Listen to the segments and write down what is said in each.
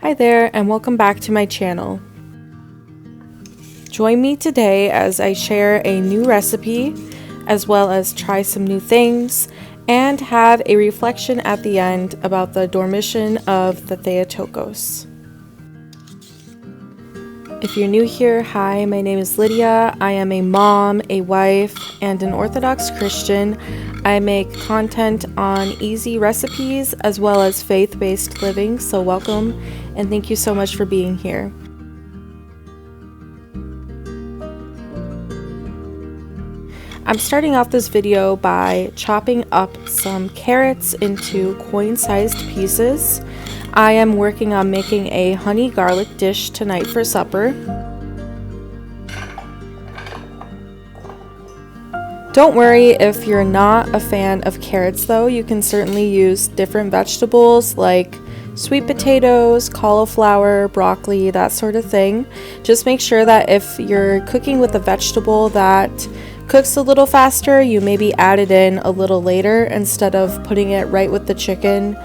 Hi there, and welcome back to my channel. Join me today as I share a new recipe, as well as try some new things, and have a reflection at the end about the Dormition of the Theotokos. If you're new here, hi, my name is Lydia. I am a mom, a wife, and an Orthodox Christian. I make content on easy recipes as well as faith-based living, so welcome and thank you so much for being here. I'm starting off this video by chopping up some carrots into coin-sized pieces. I am working on making a honey garlic dish tonight for supper. Don't worry if you're not a fan of carrots though, you can certainly use different vegetables like sweet potatoes, cauliflower, broccoli, that sort of thing. Just make sure that if you're cooking with a vegetable that cooks a little faster, you maybe add it in a little later instead of putting it right with the chicken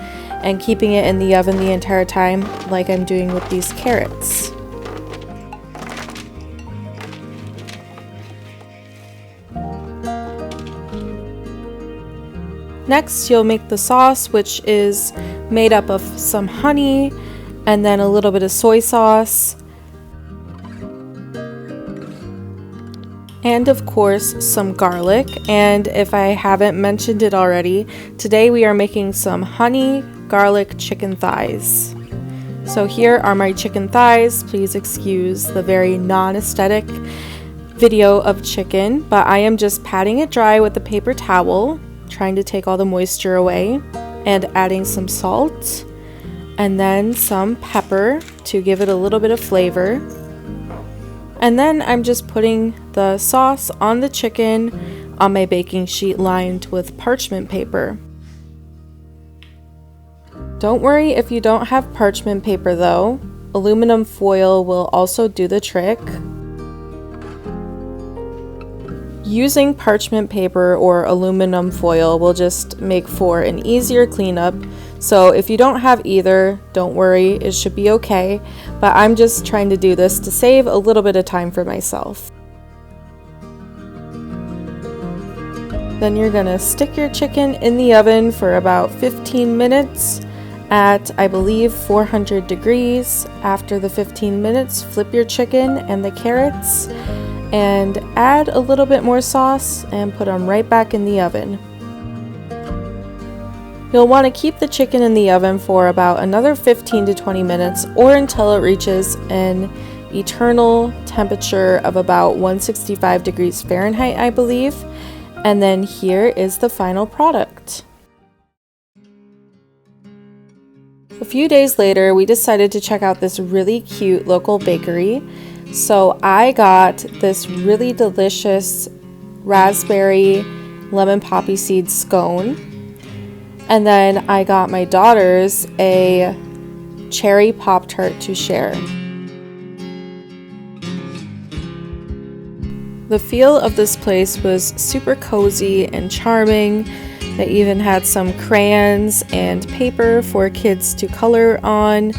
and keeping it in the oven the entire time like I'm doing with these carrots. Next, you'll make the sauce, which is made up of some honey and then a little bit of soy sauce. And of course, some garlic. And if I haven't mentioned it already, today we are making some honey garlic chicken thighs. So here are my chicken thighs. Please excuse the very non-aesthetic video of chicken, but I am just patting it dry with a paper towel, trying to take all the moisture away, and adding some salt and then some pepper to give it a little bit of flavor. And then I'm just putting the sauce on the chicken on my baking sheet lined with parchment paper. Don't worry if you don't have parchment paper though. Aluminum foil will also do the trick. Using parchment paper or aluminum foil will just make for an easier cleanup. So if you don't have either, don't worry, it should be okay. But I'm just trying to do this to save a little bit of time for myself. Then you're gonna stick your chicken in the oven for about 15 minutes at, I believe, 400 degrees. After the 15 minutes, flip your chicken and the carrots and add a little bit more sauce and put them right back in the oven. You'll want to keep the chicken in the oven for about another 15 to 20 minutes or until it reaches an eternal temperature of about 165 degrees Fahrenheit, I believe. And then here is the final product. A few days later, we decided to check out this really cute local bakery. So I got this really delicious raspberry lemon poppy seed scone. And then I got my daughters a cherry Pop-Tart to share. The feel of this place was super cozy and charming. They even had some crayons and paper for kids to color on.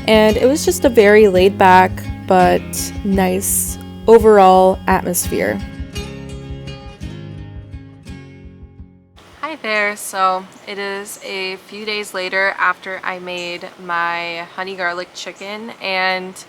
And it was just a very laid back but nice overall atmosphere. Hi there, so it is a few days later after I made my honey garlic chicken, and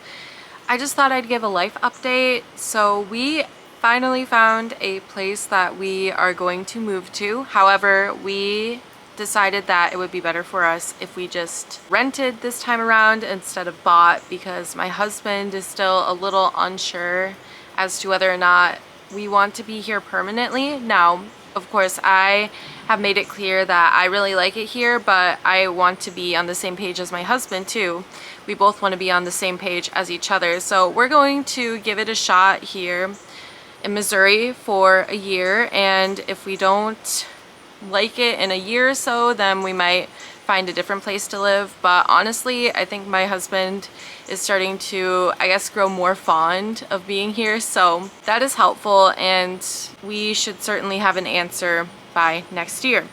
I just thought I'd give a life update. So we finally found a place that we are going to move to. However, we decided that it would be better for us if we just rented this time around instead of bought, because my husband is still a little unsure as to whether or not we want to be here permanently. Now, of course, I have made it clear that I really like it here, but I want to be on the same page as my husband too. We both want to be on the same page as each other. So we're going to give it a shot here in Missouri for a year, and if we don't like it in a year or so, then we might find a different place to live. But honestly, I think my husband is starting to, I guess, grow more fond of being here, so that is helpful, and we should certainly have an answer by next year.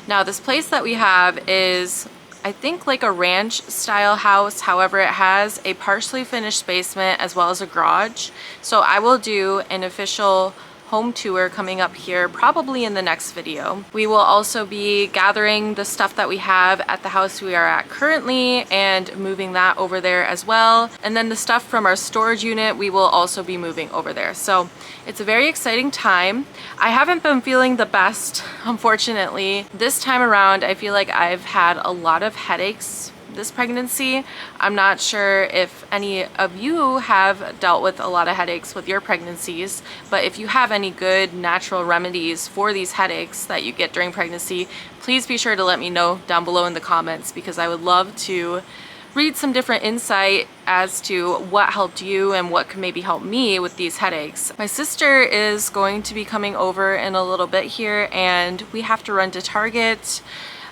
Now, this place that we have is I think like a ranch style house. However, it has a partially finished basement as well as a garage. So I will do an official home tour coming up here probably in the next video. We will also be gathering the stuff that we have at the house we are at currently and moving that over there as well. And then the stuff from our storage unit we will also be moving over there. So it's a very exciting time. I haven't been feeling the best, unfortunately. This time around I feel like I've had a lot of headaches this pregnancy. I'm not sure if any of you have dealt with a lot of headaches with your pregnancies, but if you have any good natural remedies for these headaches that you get during pregnancy, please be sure to let me know down below in the comments, because I would love to read some different insight as to what helped you and what could maybe help me with these headaches. My sister is going to be coming over in a little bit here, and we have to run to Target.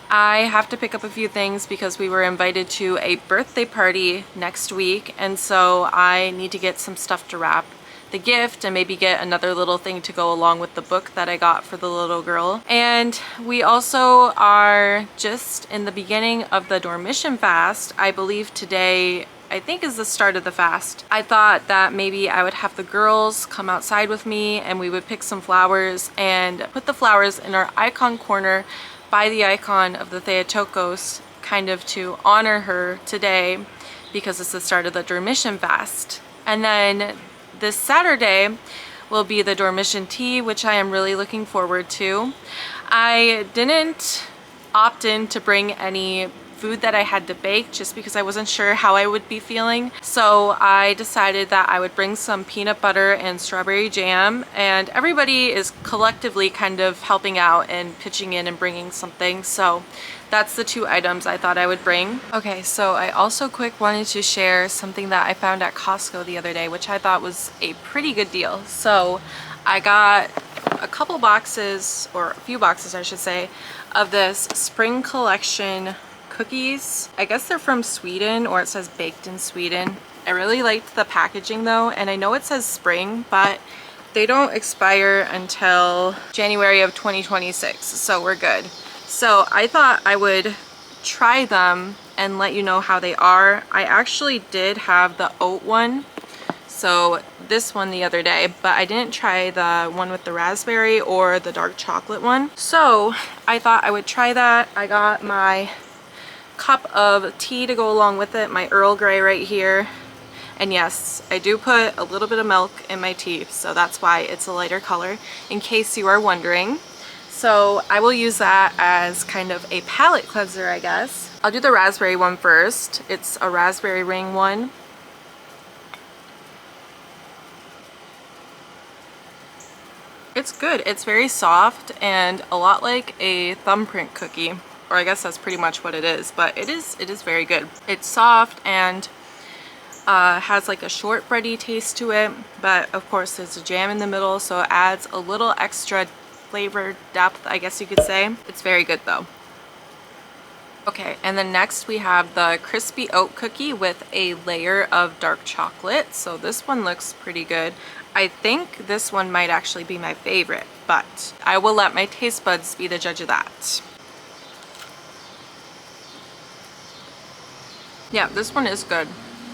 I have to pick up a few things because we were invited to a birthday party next week, and so I need to get some stuff to wrap the gift and maybe get another little thing to go along with the book that I got for the little girl. And we also are just in the beginning of the Dormition fast. I believe today, I think, is the start of the fast. I thought that maybe I would have the girls come outside with me and we would pick some flowers and put the flowers in our icon corner by the icon of the Theotokos, kind of to honor her today because it's the start of the Dormition fast. And then this Saturday will be the Dormition tea, which I am really looking forward to. I didn't opt in to bring any food that I had to bake just because I wasn't sure how I would be feeling. So I decided that I would bring some peanut butter and strawberry jam, and everybody is collectively kind of helping out and pitching in and bringing something. So that's the two items I thought I would bring. Okay, so I also quick wanted to share something that I found at Costco the other day, which I thought was a pretty good deal. So I got a couple boxes, or a few boxes I should say, of this spring collection cookies. I guess they're from Sweden, or it says baked in Sweden. I really liked the packaging though, and I know it says spring, but they don't expire until January of 2026, so we're good. So I thought I would try them and let you know how they are. I actually did have the oat one, so this one the other day, but I didn't try the one with the raspberry or the dark chocolate one. So I thought I would try that. I got my cup of tea to go along with it, my Earl Grey right here. And yes, I do put a little bit of milk in my tea, so that's why it's a lighter color, in case you are wondering. So I will use that as kind of a palate cleanser, I guess. I'll do the raspberry one first. It's a raspberry ring one. It's good. It's very soft and a lot like a thumbprint cookie, or I guess that's pretty much what it is, but it is very good. It's soft and has like a shortbready taste to it, but of course there's a jam in the middle, so it adds a little extra flavor depth, I guess you could say. It's very good though. Okay, and then next we have the crispy oat cookie with a layer of dark chocolate. So this one looks pretty good. I think this one might actually be my favorite, but I will let my taste buds be the judge of that. Yeah, this one is good.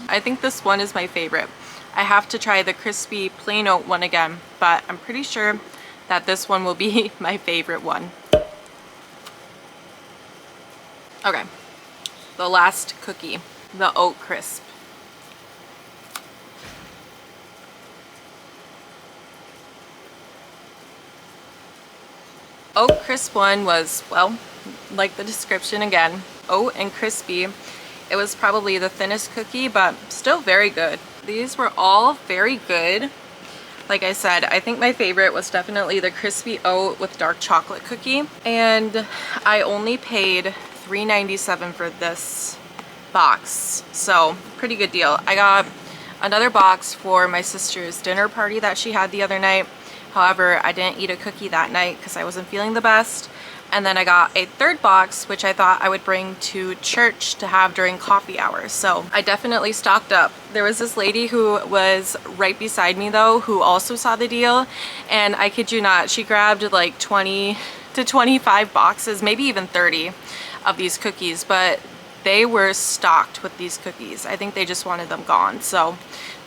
I think this one is my favorite. I have to try the crispy plain oat one again, but I'm pretty sure that this one will be my favorite one. Okay, the last cookie, the oat crisp. Oat crisp one was, well, like the description again, oat and crispy. It was probably the thinnest cookie, but still very good. These were all very good. Like I said, I think my favorite was definitely the crispy oat with dark chocolate cookie. And I only paid $3.97 for this box, so pretty good deal. I got another box for my sister's dinner party that she had the other night. However, I didn't eat a cookie that night because I wasn't feeling the best. And then I got a third box, which I thought I would bring to church to have during coffee hours. So I definitely stocked up. There was this lady who was right beside me though, who also saw the deal. And I kid you not, she grabbed like 20 to 25 boxes, maybe even 30 of these cookies. But they were stocked with these cookies. I think they just wanted them gone. So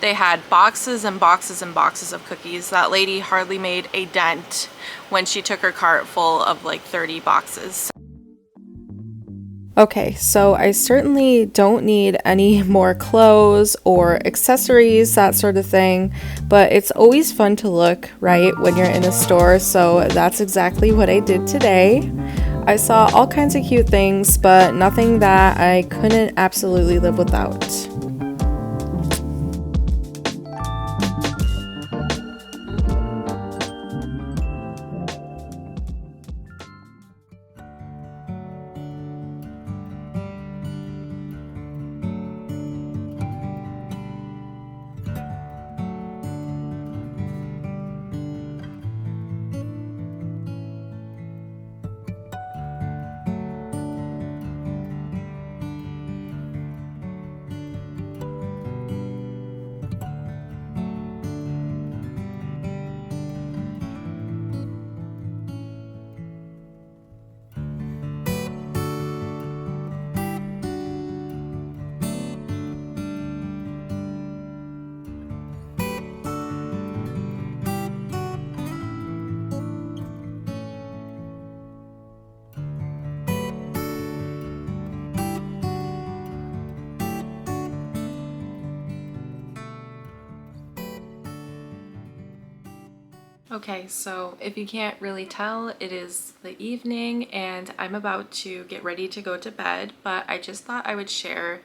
they had boxes and boxes and boxes of cookies. That lady hardly made a dent when she took her cart full of like 30 boxes. Okay, so I certainly don't need any more clothes or accessories, that sort of thing, but it's always fun to look, right, when you're in a store, so that's exactly what I did today. I saw all kinds of cute things, but nothing that I couldn't absolutely live without. Okay, so if you can't really tell, it is the evening and I'm about to get ready to go to bed, but I just thought I would share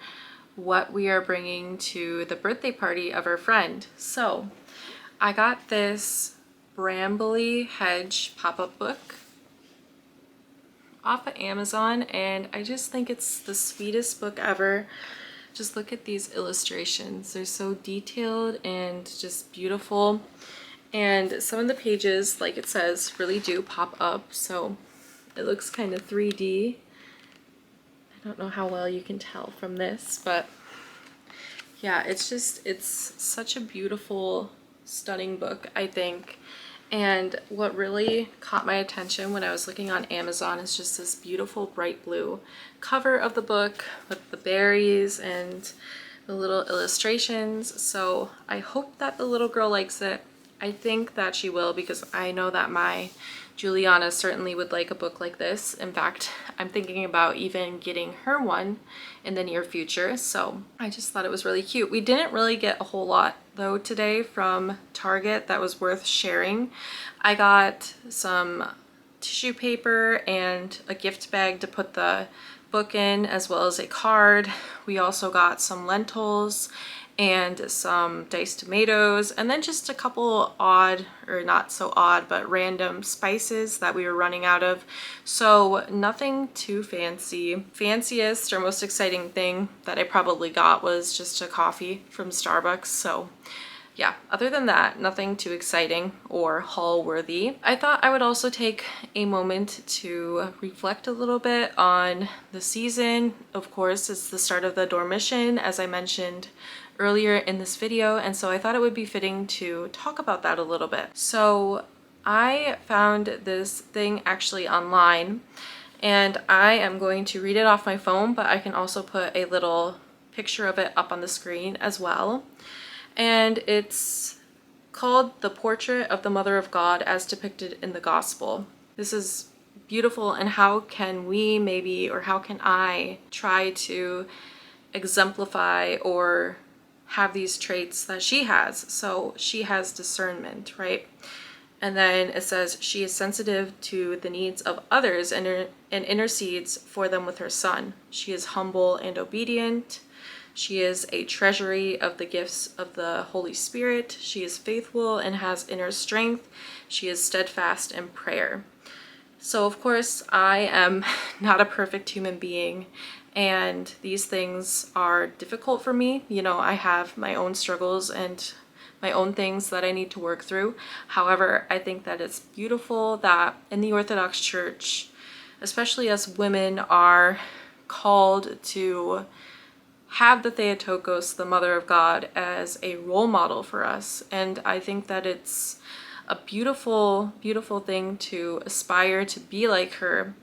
what we are bringing to the birthday party of our friend. So I got this Brambly Hedge pop-up book off of Amazon, and I just think it's the sweetest book ever. Just look at these illustrations. They're so detailed and just beautiful. And some of the pages, like it says, really do pop up, so it looks kind of 3D. I don't know how well you can tell from this, but yeah, it's such a beautiful, stunning book, I think. And what really caught my attention when I was looking on Amazon is just this beautiful bright blue cover of the book with the berries and the little illustrations. So I hope that the little girl likes it. I think that she will, because I know that my Juliana certainly would like a book like this. In fact, I'm thinking about even getting her one in the near future. So I just thought it was really cute. We didn't really get a whole lot though today from Target that was worth sharing. I got some tissue paper and a gift bag to put the book in, as well as a card. We also got some lentils and some diced tomatoes, and then just a couple odd, or not so odd, but random spices that we were running out of. So nothing too fancy. Fanciest or most exciting thing that I probably got was just a coffee from Starbucks. So yeah, other than that, nothing too exciting or haul worthy. I thought I would also take a moment to reflect a little bit on the season. Of course, it's the start of the Dormition, as I mentioned earlier in this video, and so I thought it would be fitting to talk about that a little bit. So I found this thing actually online, and I am going to read it off my phone, but I can also put a little picture of it up on the screen as well. And it's called The Portrait of the Mother of God as Depicted in the Gospel. This is beautiful, and how can we maybe, or how can I try to exemplify or have these traits that she has? So she has discernment, right? And then it says she is sensitive to the needs of others and intercedes for them with her Son. She is humble and obedient. She is a treasury of the gifts of the Holy Spirit. She is faithful and has inner strength. She is steadfast in prayer. So of course, I am not a perfect human being, and these things are difficult for me. You know, I have my own struggles and my own things that I need to work through. However, I think that it's beautiful that in the Orthodox Church, especially as women, are called to have the Theotokos, the Mother of God, as a role model for us. And I think that it's a beautiful, beautiful thing to aspire to be like her,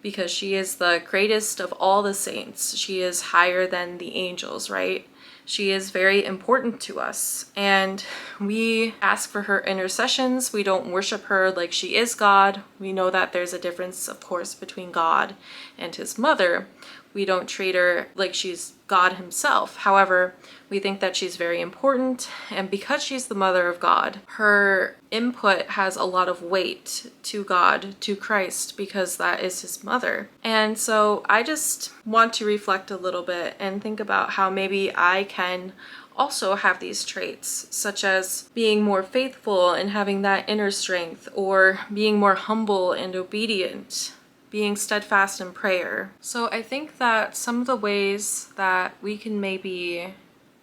because she is the greatest of all the saints. She is higher than the angels, right? She is very important to us, and we ask for her intercessions. We don't worship her like she is God. We know that there's a difference, of course, between God and his mother. We don't treat her like she's God himself. However, we think that she's very important, and because she's the mother of God, her input has a lot of weight to God, to Christ, because that is his mother. And so I just want to reflect a little bit and think about how maybe I can also have these traits, such as being more faithful and having that inner strength, or being more humble and obedient, being steadfast in prayer. So I think that some of the ways that we can maybe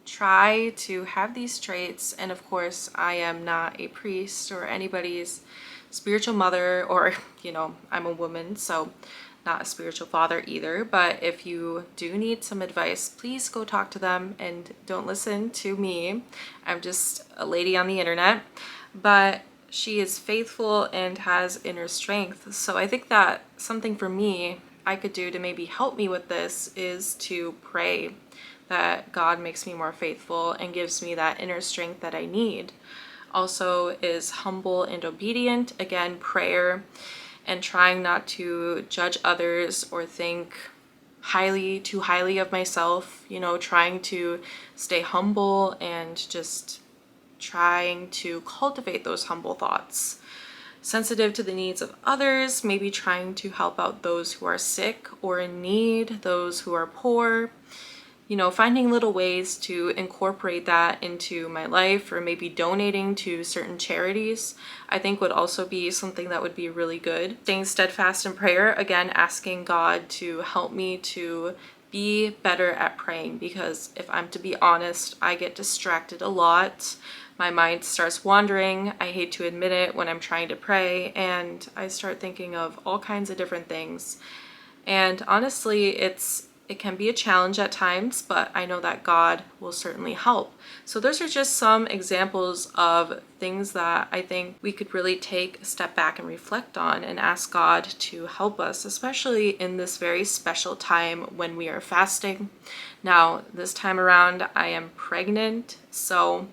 try to have these traits, and of course I am not a priest or anybody's spiritual mother, or I'm a woman, so not a spiritual father either, but if you do need some advice, please go talk to them and don't listen to me. I'm just a lady on the internet. But she is faithful and has inner strength. So I think that something for me I could do to maybe help me with this is to pray that God makes me more faithful and gives me that inner strength that I need. Also is humble and obedient. Again, prayer and trying not to judge others or think too highly of myself, trying to stay humble and just trying to cultivate those humble thoughts. Sensitive to the needs of others, maybe trying to help out those who are sick or in need, those who are poor. Finding little ways to incorporate that into my life, or maybe donating to certain charities, I think would also be something that would be really good. Staying steadfast in prayer, again, asking God to help me to be better at praying, because if I'm to be honest, I get distracted a lot. My mind starts wandering. I hate to admit it when I'm trying to pray, and I start thinking of all kinds of different things. And honestly, it can be a challenge at times, but I know that God will certainly help. So those are just some examples of things that I think we could really take a step back and reflect on and ask God to help us, especially in this very special time when we are fasting. Now, this time around, I am pregnant, so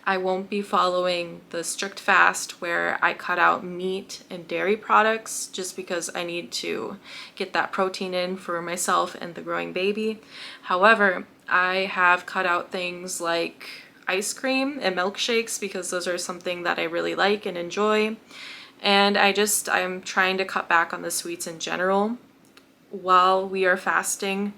I won't be following the strict fast where I cut out meat and dairy products, just because I need to get that protein in for myself and the growing baby. However, I have cut out things like ice cream and milkshakes, because those are something that I really like and enjoy. And I'm trying to cut back on the sweets in general while we are fasting.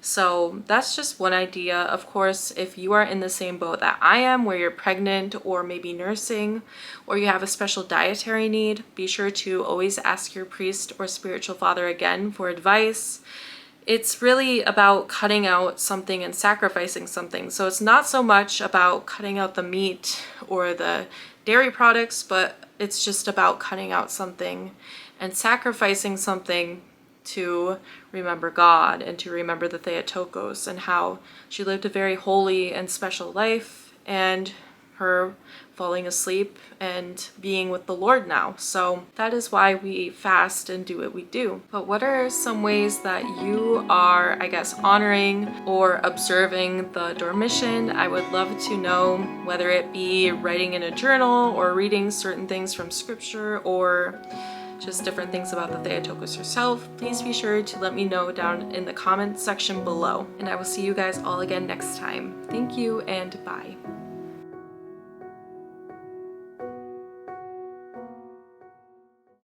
So that's just one idea. Of course, if you are in the same boat that I am, where you're pregnant or maybe nursing, or you have a special dietary need, be sure to always ask your priest or spiritual father again for advice. It's really about cutting out something and sacrificing something. So it's not so much about cutting out the meat or the dairy products, but it's just about cutting out something and sacrificing something to remember God and to remember the Theotokos and how she lived a very holy and special life, and her falling asleep and being with the Lord now. So that is why we fast and do what we do. But what are some ways that you are, honoring or observing the Dormition? I would love to know, whether it be writing in a journal or reading certain things from scripture or just different things about the Theotokos herself. Please be sure to let me know down in the comments section below. And I will see you guys all again next time. Thank you and bye.